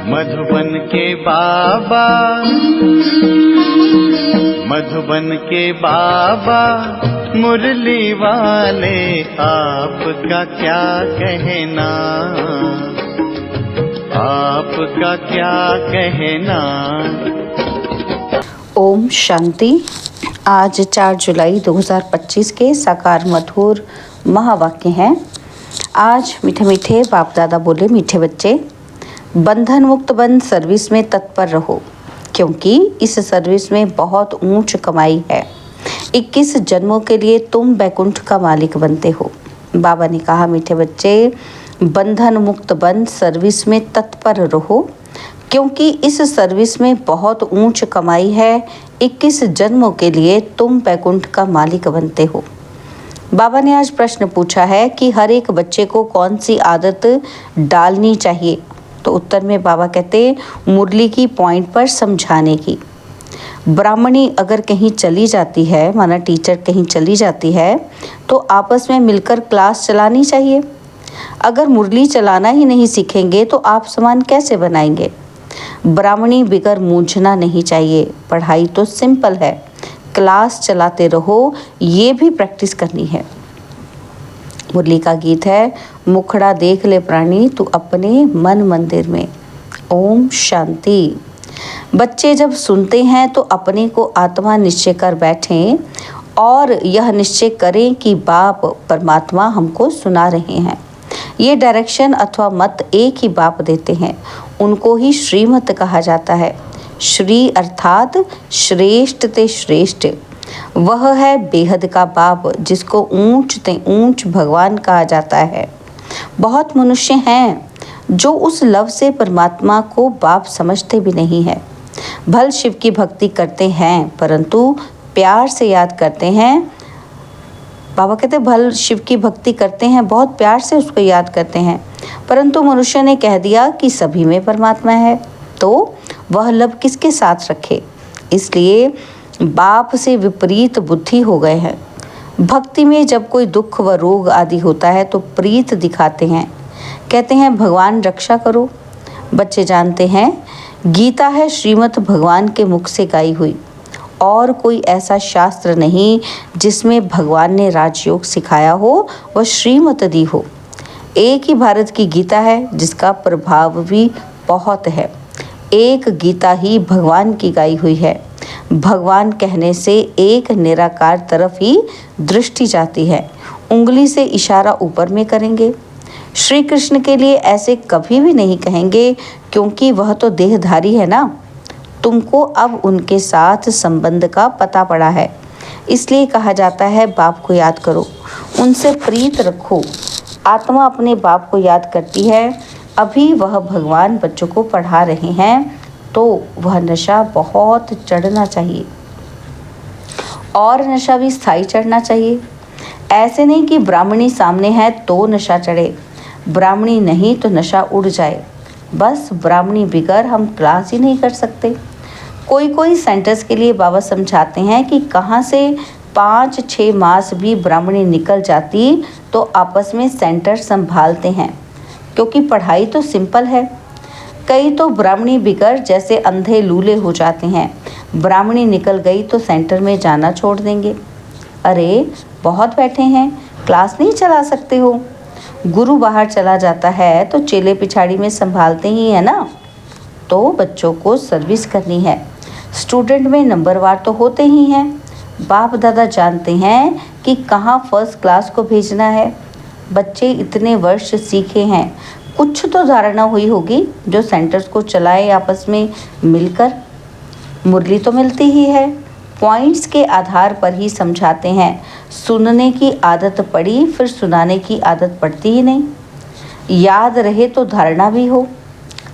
मधुबन के बाबा, मधुबन के बाबा मुरली वाले, आपका क्या कहना, आपका क्या कहना। ओम शांति। आज 4 जुलाई 2025 के साकार मधुर महावाक्य हैं। आज मीठे मीठे बाप दादा बोले, मीठे बच्चे, बंधन मुक्त बन सर्विस में तत्पर रहो, क्योंकि इस सर्विस में बहुत ऊंच कमाई है। 21 जन्मों के लिए तुम बैकुंठ का मालिक बनते हो। बाबा ने कहा, मीठे बच्चे, बंधन मुक्त बन सर्विस में तत्पर रहो, क्योंकि इस सर्विस में बहुत ऊंच कमाई है। 21 जन्मों के लिए तुम बैकुंठ का मालिक बनते हो। बाबा ने आज प्रश्न पूछा है कि हर एक बच्चे को कौन सी आदत डालनी चाहिए। तो उत्तर में बाबा कहते, मुरली की पॉइंट पर समझाने की। ब्राह्मणी अगर कहीं चली जाती है, माना टीचर कहीं चली जाती है, तो आपस में मिलकर क्लास चलानी चाहिए। अगर मुरली चलाना ही नहीं सीखेंगे तो आप समान कैसे बनाएंगे। ब्राह्मणी बिगर मूंझना नहीं चाहिए। पढ़ाई तो सिंपल है, क्लास चलाते रहो, ये भी प्रैक्टिस करनी है। मुरली का गीत है, मुखड़ा देख ले प्राणी तू अपने मन मंदिर में। ओम शांति। बच्चे जब सुनते हैं तो अपने को आत्मा निश्चय कर बैठें और यह निश्चय करें कि बाप परमात्मा हमको सुना रहे हैं। ये डायरेक्शन अथवा मत एक ही बाप देते हैं, उनको ही श्रीमत कहा जाता है। श्री अर्थात श्रेष्ठ ते श्रेष्ठ, वह है बेहद का बाप, जिसको ऊंच ते ऊंच भगवान कहा जाता है। बहुत मनुष्य हैं जो उस लव से परमात्मा को बाप समझते भी नहीं है। भल शिव की भक्ति करते हैं, परंतु प्यार से याद करते हैं। बाबा कहते, भल शिव की भक्ति करते हैं, बहुत प्यार से उसको याद करते हैं, परंतु मनुष्य ने कह दिया कि सभी में परमात्मा है, तो वह लव किसके साथ रखे। इसलिए बाप से विपरीत बुद्धि हो गए हैं। भक्ति में जब कोई दुख व रोग आदि होता है तो प्रीत दिखाते हैं, कहते हैं भगवान रक्षा करो। बच्चे जानते हैं गीता है श्रीमत भगवान के मुख से गाई हुई, और कोई ऐसा शास्त्र नहीं जिसमें भगवान ने राजयोग सिखाया हो व श्रीमत दी हो। एक ही भारत की गीता है जिसका प्रभाव भी बहुत है। एक गीता ही भगवान की गाई हुई है। भगवान कहने से एक निराकार तरफ ही दृष्टि जाती है, उंगली से इशारा ऊपर में करेंगे। श्री कृष्ण के लिए ऐसे कभी भी नहीं कहेंगे, क्योंकि वह तो देहधारी है ना। तुमको अब उनके साथ संबंध का पता पड़ा है, इसलिए कहा जाता है बाप को याद करो, उनसे प्रीत रखो। आत्मा अपने बाप को याद करती है। अभी वह भगवान बच्चों को पढ़ा रहे हैं, तो वह नशा बहुत चढ़ना चाहिए, और नशा भी स्थायी चढ़ना चाहिए। ऐसे नहीं कि ब्राह्मणी सामने है तो नशा चढ़े, ब्राह्मणी नहीं तो नशा उड़ जाए। बस ब्राह्मणी बिगर हम क्लास ही नहीं कर सकते। कोई सेंटर्स के लिए बाबा समझाते हैं कि कहाँ से 5-6 मास भी ब्राह्मणी निकल जाती तो आपस में सेंटर संभालते हैं, क्योंकि पढ़ाई तो सिंपल है। कई तो ब्राह्मणी बिगर जैसे अंधे लूले हो जाते हैं। ब्राह्मणी निकल गई तो सेंटर में जाना छोड़ देंगे। अरे बहुत बैठे हैं, क्लास नहीं चला सकते हो। गुरु बाहर चला जाता है तो चेले पिछाड़ी में संभालते ही है ना। तो बच्चों को सर्विस करनी है। स्टूडेंट में नंबरवार तो होते ही हैं। बाप दादा जानते हैं कि कहाँ फर्स्ट क्लास को भेजना है। बच्चे इतने वर्ष सीखे हैं, कुछ तो धारणा हुई होगी जो सेंटर्स को चलाए आपस में मिलकर। मुरली तो मिलती ही है, पॉइंट्स के आधार पर ही समझाते हैं। सुनने की आदत पड़ी, फिर सुनाने की आदत पड़ती ही नहीं। याद रहे तो धारणा भी हो।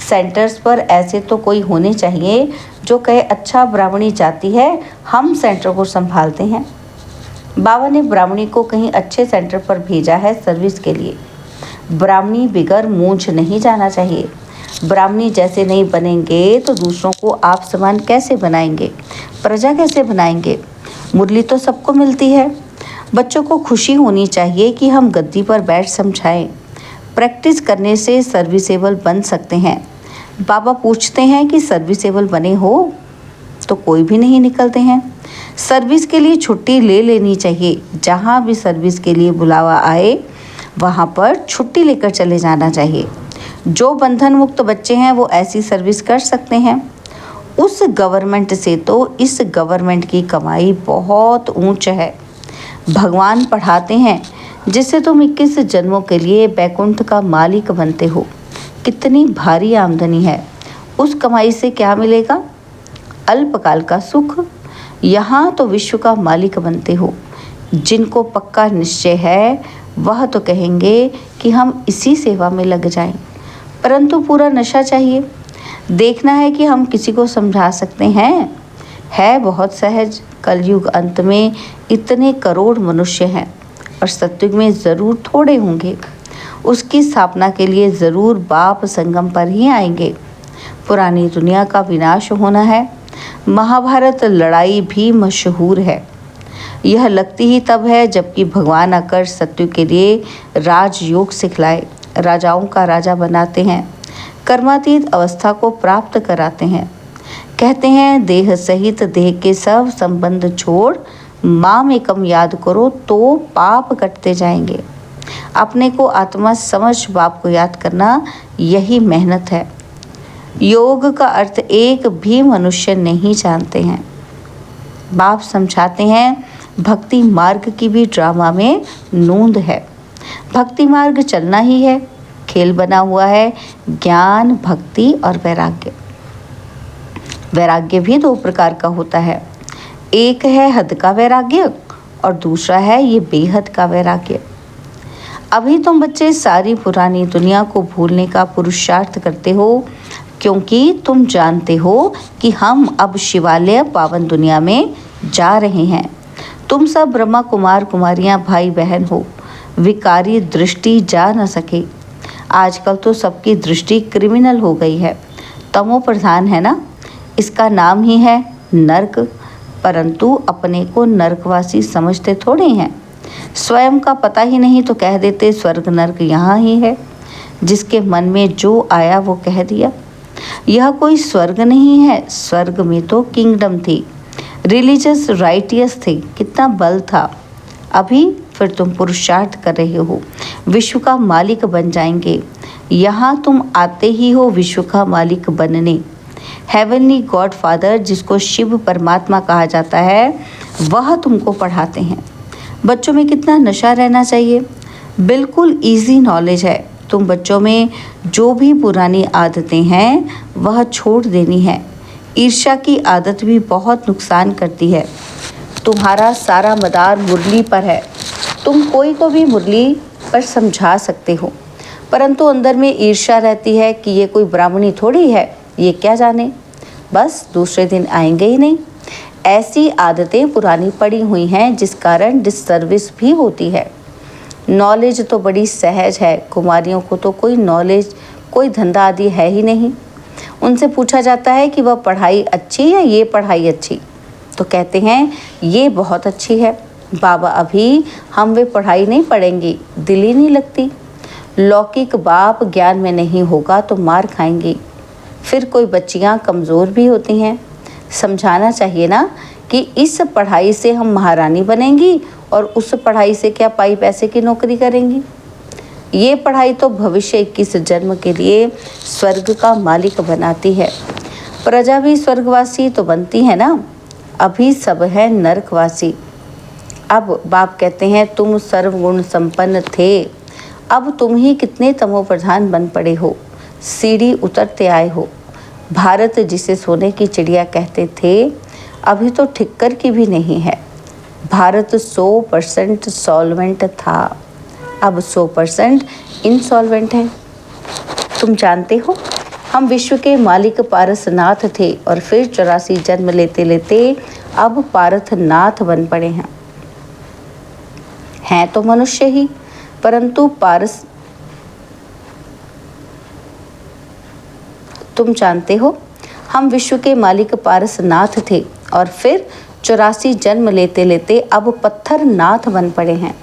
सेंटर्स पर ऐसे तो कोई होने चाहिए जो कहे, अच्छा ब्राह्मणी जाती है, हम सेंटर को संभालते हैं। बाबा ने ब्राह्मणी को कहीं अच्छे सेंटर पर भेजा है सर्विस के लिए। ब्राह्मणी बिगर मूंझ नहीं जाना चाहिए। ब्राह्मणी जैसे नहीं बनेंगे तो दूसरों को आप समान कैसे बनाएंगे, प्रजा कैसे बनाएंगे। मुरली तो सबको मिलती है। बच्चों को खुशी होनी चाहिए कि हम गद्दी पर बैठ समझाएं। प्रैक्टिस करने से सर्विसेबल बन सकते हैं। बाबा पूछते हैं कि सर्विसेबल बने हो? तो कोई भी नहीं निकलते हैं। सर्विस के लिए छुट्टी ले लेनी चाहिए। जहाँ भी सर्विस के लिए बुलावा आए वहाँ पर छुट्टी लेकर चले जाना चाहिए। जो बंधन मुक्त बच्चे हैं वो ऐसी सर्विस कर सकते हैं। उस गवर्नमेंट से तो इस गवर्नमेंट की कमाई बहुत ऊंच है। भगवान पढ़ाते हैं, जिससे तुम 21 जन्मों के लिए बैकुंठ का मालिक बनते हो। कितनी भारी आमदनी है। उस कमाई से क्या मिलेगा? अल्पकाल का सुख। यहाँ तो विश्व का मालिक बनते हो। जिनको पक्का निश्चय है वह तो कहेंगे कि हम इसी सेवा में लग जाएं, परंतु पूरा नशा चाहिए। देखना है कि हम किसी को समझा सकते हैं। है बहुत सहज। कलयुग अंत में इतने करोड़ मनुष्य हैं और सतयुग में ज़रूर थोड़े होंगे। उसकी स्थापना के लिए ज़रूर बाप संगम पर ही आएंगे। पुरानी दुनिया का विनाश होना है। महाभारत लड़ाई भी मशहूर है। यह लगती ही तब है जबकि भगवान आकर सतयुग के लिए राजयोग सिखलाए, राजाओं का राजा बनाते हैं, कर्मातीत अवस्था को प्राप्त कराते हैं। कहते हैं देह सहित देह के सब संबंध छोड़ माम एकम याद करो तो पाप कटते जाएंगे। अपने को आत्मा समझ बाप को याद करना यही मेहनत है। योग का अर्थ एक भी मनुष्य नहीं जानते हैं। बाप समझाते हैं भक्ति मार्ग की भी ड्रामा में नूंद है। भक्ति मार्ग चलना ही है। खेल बना हुआ है ज्ञान, भक्ति और वैराग्य। वैराग्य भी दो प्रकार का होता है। एक है हद का वैराग्य और दूसरा है ये बेहद का वैराग्य। अभी तुम बच्चे सारी पुरानी दुनिया को भूलने का पुरुषार्थ करते हो, क्योंकि तुम जानते हो कि हम अब शिवालय पावन दुनिया में जा रहे हैं। तुम सब ब्रह्मा कुमार कुमारियाँ भाई बहन हो। विकारी दृष्टि जा न सके। आजकल तो सबकी दृष्टि क्रिमिनल हो गई है। तमो प्रधान है ना, इसका नाम ही है नरक। परंतु अपने को नरकवासी समझते थोड़े हैं। स्वयं का पता ही नहीं तो कह देते स्वर्ग नरक यहाँ ही है। जिसके मन में जो आया वो कह दिया। यह कोई स्वर्ग नहीं है। स्वर्ग में तो किंगडम थी, रिलीजियस राइटियस थे, कितना बल था। अभी फिर तुम पुरुषार्थ कर रहे हो, विश्व का मालिक बन जाएंगे। यहाँ तुम आते ही हो विश्व का मालिक बनने। हेवनली गॉड फादर, जिसको शिव परमात्मा कहा जाता है, वह तुमको पढ़ाते हैं। बच्चों में कितना नशा रहना चाहिए। बिल्कुल इजी नॉलेज है। तुम बच्चों में जो भी पुरानी आदतें हैं वह छोड़ देनी है। ईर्ष्या की आदत भी बहुत नुकसान करती है। तुम्हारा सारा मदार मुरली पर है। तुम कोई को भी मुरली पर समझा सकते हो, परंतु अंदर में ईर्ष्या रहती है कि ये कोई ब्राह्मणी थोड़ी है, ये क्या जाने, बस दूसरे दिन आएंगे ही नहीं। ऐसी आदतें पुरानी पड़ी हुई हैं, जिस कारण डिससर्विस भी होती है। नॉलेज तो बड़ी सहज है। कुमारियों को तो कोई नॉलेज, कोई धंधा आदि है ही नहीं। उनसे पूछा जाता है कि वह पढ़ाई अच्छी या ये पढ़ाई अच्छी, तो कहते हैं ये बहुत अच्छी है। बाबा अभी हम वे पढ़ाई नहीं पढ़ेंगी, दिल ही नहीं लगती। लौकिक बाप ज्ञान में नहीं होगा तो मार खाएंगी। फिर कोई बच्चियां कमज़ोर भी होती हैं। समझाना चाहिए ना कि इस पढ़ाई से हम महारानी बनेंगी और उस पढ़ाई से क्या पाई पैसे की नौकरी करेंगी। ये पढ़ाई तो भविष्य 21 जन्म के लिए स्वर्ग का मालिक बनाती है। प्रजा भी स्वर्गवासी तो बनती है ना। अभी सब है नरकवासी। अब बाप कहते हैं तुम सर्वगुण संपन्न थे, अब तुम ही कितने तमो प्रधान बन पड़े हो, सीढ़ी उतरते आए हो। भारत जिसे सोने की चिड़िया कहते थे, अभी तो ठिक्कर की भी नहीं है। भारत 100% सॉल्वेंट था, अब 100% इंसॉल्वेंट है। तुम जानते हो हम विश्व के मालिक पारसनाथ थे और फिर 84 जन्म लेते लेते अब पारथनाथ बन पड़े हैं। हैं तो मनुष्य ही, परंतु तुम जानते हो हम विश्व के मालिक पारसनाथ थे और फिर 84 जन्म लेते लेते अब पत्थरनाथ बन पड़े हैं।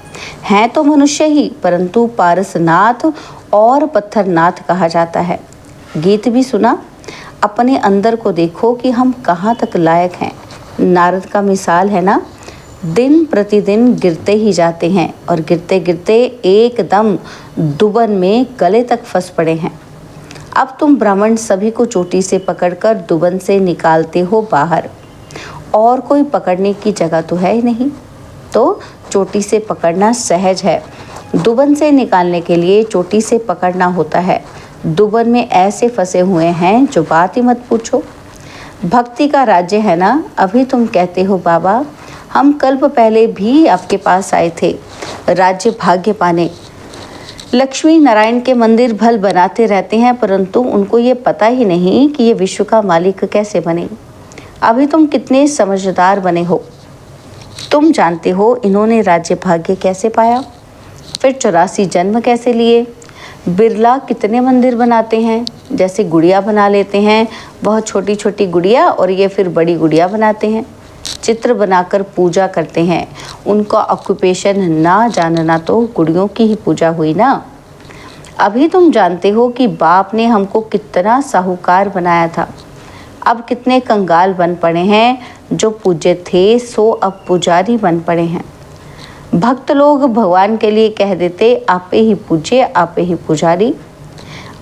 हैं तो मनुष्य ही, परंतु पारसनाथ और पत्थरनाथ कहा जाता है। गीत भी सुना। अपने अंदर को देखो कि हम कहाँ तक लायक हैं। नारद का मिसाल है ना, दिन प्रतिदिन गिरते ही जाते हैं और गिरते गिरते एकदम दुबन में गले तक फंस पड़े हैं। अब तुम ब्राह्मण सभी को चोटी से पकड़कर दुबन से निकालते हो बाहर, और कोई पकड़ने की जगह तो है ही नहीं, तो चोटी से पकड़ना सहज है। दुबन से निकालने के लिए चोटी से पकड़ना होता है। दुबन में ऐसे फंसे हुए हैं जो बात ही मत पूछो। भक्ति का राज्य है ना। अभी तुम कहते हो बाबा हम कल्प पहले भी आपके पास आए थे राज्य भाग्य पाने। लक्ष्मी नारायण के मंदिर भल बनाते रहते हैं, परंतु उनको ये पता ही नहीं कि ये विश्व का मालिक कैसे बने। अभी तुम कितने समझदार बने हो। तुम जानते हो इन्होंने राज्य भाग्य कैसे पाया, फिर 84 जन्म कैसे लिए। बिरला कितने मंदिर बनाते हैं, जैसे गुड़िया बना लेते हैं, बहुत छोटी छोटी गुड़िया, और ये फिर बड़ी गुड़िया बनाते हैं। चित्र बनाकर पूजा करते हैं। उनका ऑक्यूपेशन ना जानना तो गुड़ियों की ही पूजा हुई ना। अभी तुम जानते हो कि बाप ने हमको कितना साहूकार बनाया था। अब कितने कंगाल बन पड़े हैं, जो पूज्य थे सो अब पुजारी बन पड़े हैं। भक्त लोग भगवान के लिए कह देते आपे ही पूज्य आपे ही पुजारी।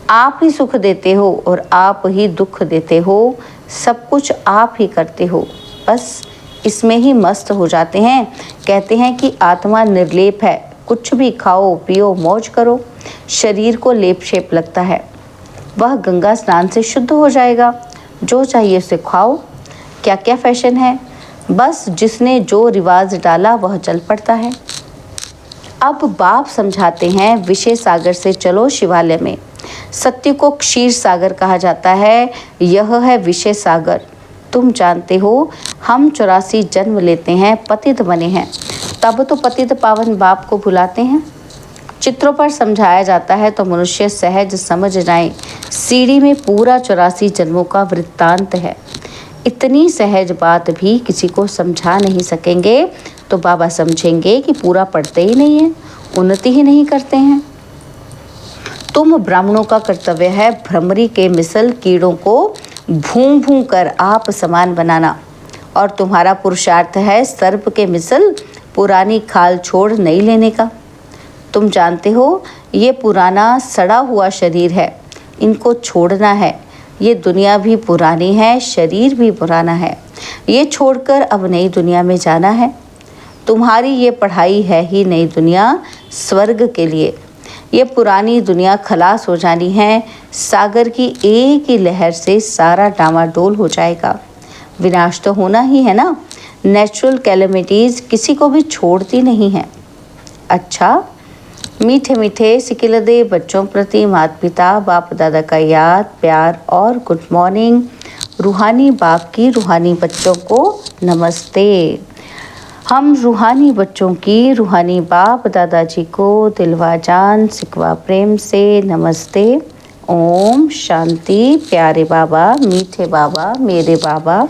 आप ही सुख देते हो और आप ही दुख देते हो, सब कुछ आप ही करते हो, बस इसमें ही मस्त हो जाते हैं। कहते हैं कि आत्मा निर्लेप है, कुछ भी खाओ पियो मौज करो, शरीर को लेप शेप लगता है। वह गंगा स्नान से शुद्ध हो जाएगा, जो चाहिए उसे खाओ। क्या क्या फैशन है, बस जिसने जो रिवाज डाला वह चल पड़ता है। अब बाप समझाते हैं विषय सागर से चलो शिवालय में। सत्य को क्षीर सागर कहा जाता है, यह है विषय सागर। तुम जानते हो हम 84 जन्म लेते हैं, पतित बने हैं, तब तो पतित पावन बाप को भुलाते हैं। चित्रों पर समझाया जाता है तो मनुष्य सहज समझ जाए। सीढ़ी में पूरा 84 जन्मों का वृत्तांत है। इतनी सहज बात भी किसी को समझा नहीं सकेंगे तो बाबा समझेंगे कि पूरा पढ़ते ही नहीं है, उन्नति ही नहीं करते हैं। तुम ब्राह्मणों का कर्तव्य है भ्रमरी के मिसल कीड़ों को भूं भूं कर आप समान बनाना, और तुम्हारा पुरुषार्थ है सर्प के मिसल पुरानी खाल छोड़ नहीं लेने का। तुम जानते हो ये पुराना सड़ा हुआ शरीर है, इनको छोड़ना है। ये दुनिया भी पुरानी है, शरीर भी पुराना है, ये छोड़कर अब नई दुनिया में जाना है। तुम्हारी ये पढ़ाई है ही नई दुनिया स्वर्ग के लिए। ये पुरानी दुनिया खलास हो जानी है, सागर की एक ही लहर से सारा डामाडोल हो जाएगा। विनाश तो होना ही है ना। नेचुरल कैलेमिटीज़ किसी को भी छोड़ती नहीं है। अच्छा, मीठे मीठे सिकिलदे बच्चों प्रति माता पिता बाप दादा का याद प्यार और गुड मॉर्निंग। रूहानी बाप की रूहानी बच्चों को नमस्ते। हम रूहानी बच्चों की रूहानी बाप दादाजी को दिलवा जान सिकवा प्रेम से नमस्ते। ओम शांति। प्यारे बाबा, मीठे बाबा, मेरे बाबा,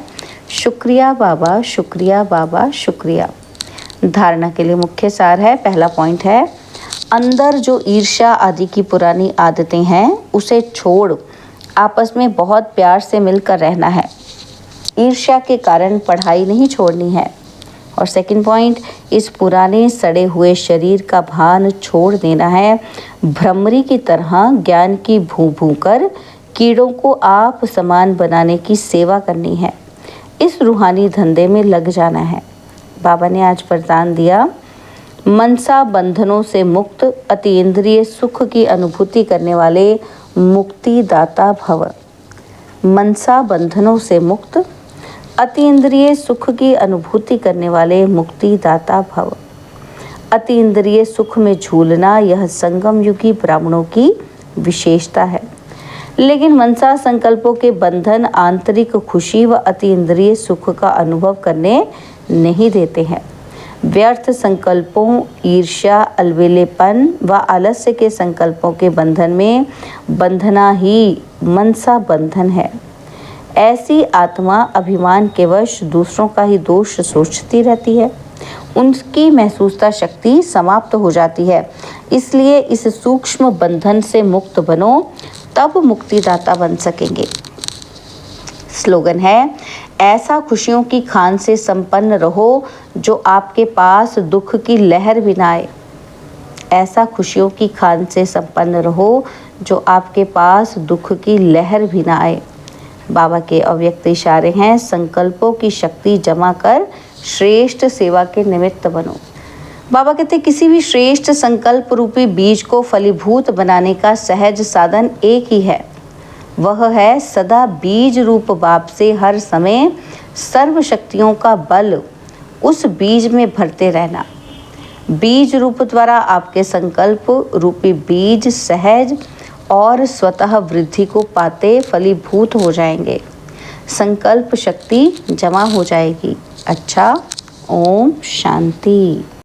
शुक्रिया बाबा, शुक्रिया बाबा, शुक्रिया। धारणा के लिए मुख्य सार है, पहला पॉइंट है, अंदर जो ईर्ष्या आदि की पुरानी आदतें हैं उसे छोड़ आपस में बहुत प्यार से मिलकर रहना है। ईर्ष्या के कारण पढ़ाई नहीं छोड़नी है। और सेकंड पॉइंट, इस पुराने सड़े हुए शरीर का भान छोड़ देना है। भ्रमरी की तरह ज्ञान की भूं भूं कर कीड़ों को आप समान बनाने की सेवा करनी है। इस रूहानी धंधे में लग जाना है। बाबा ने आज वरदान दिया, मनसा बंधनों से मुक्त अतीन्द्रिय सुख की अनुभूति करने वाले मुक्तिदाता भव। मनसा बंधनों से मुक्त अतीन्द्रिय सुख की अनुभूति करने वाले मुक्तिदाता भव। अतीन्द्रिय सुख में झूलना यह संगम युगी ब्राह्मणों की विशेषता है, लेकिन मनसा संकल्पों के बंधन आंतरिक खुशी व अतीन्द्रिय सुख का अनुभव करने नहीं देते हैं। व्यर्थ संकल्पों, ईर्ष्या, अलबेलेपन व आलस्य के संकल्पों के बंधन में बंधना ही मनसा बंधन है। ऐसी आत्मा अभिमान के वश दूसरों का ही दोष सोचती रहती है, उनकी महसूसता शक्ति समाप्त हो जाती है। इसलिए इस सूक्ष्म बंधन से मुक्त बनो। तब मुक्तिदाता बन सकेंगे। स्लोगन है, ऐसा खुशियों की खान से संपन्न रहो जो आपके पास दुख की लहर भी ना आए। ऐसा खुशियों की खान से संपन्न रहो जो आपके पास दुख की लहर भी ना आए। बाबा के अव्यक्त इशारे हैं, संकल्पों की शक्ति जमा कर श्रेष्ठ सेवा के निमित्त बनो। बाबा कहते किसी भी श्रेष्ठ संकल्प रूपी बीज को फलीभूत बनाने का सहज साधन एक ही है, वह है सदा बीज रूप बाप से हर समय सर्व शक्तियों का बल उस बीज में भरते रहना। बीज रूप द्वारा आपके संकल्प रूपी बीज सहज और स्वतः वृद्धि को पाते फलीभूत हो जाएंगे, संकल्प शक्ति जमा हो जाएगी। अच्छा, ओम शांति।